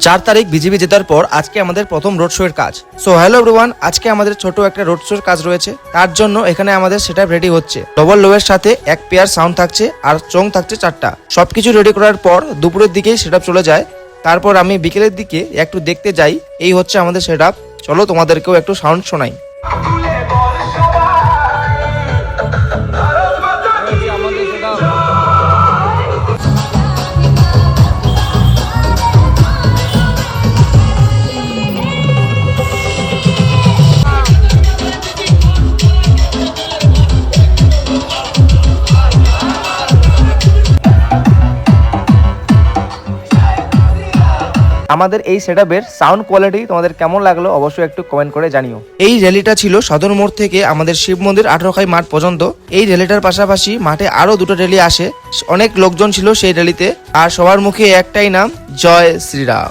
4 তারিখ বিজেপি জেতার পর আজকে আমাদের প্রথম রোড শো এর কাজ। সো হ্যালো এভরিওয়ান, আজকে আমাদের ছোট একটা রোড শো এর কাজ রয়েছে। তার জন্য এখানে আমাদের সেটআপ রেডি হচ্ছে। ডবল লো এর সাথে এক পেয়ার সাউন্ড থাকছে আর চোং থাকছে 4টা। সবকিছু রেডি করার পর দুপুরের দিকেই সেটআপ চলে যায়। তারপর আমি বিকেলের দিকে একটু দেখতে যাই। এই হচ্ছে আমাদের সেটআপ। চলো তোমাদেরকেও একটু সাউন্ড শোনাই। আমাদের এই সেটআপের সাউন্ড কোয়ালিটি তোমাদের কেমন লাগলো অবশ্যই একটু কমেন্ট করে জানিও। এই র্যালিটা ছিল সদর মোড় থেকে আমাদের শিব মন্দির 18খাই মাঠ পর্যন্ত। এই র্যালিটার পাশাপাশি মাঠে আরো দুটো র্যালি আসে। অনেক লোকজন ছিল সেই র্যালিতে, আর সবার মুখে একটাই নাম, জয় শ্রীরাম।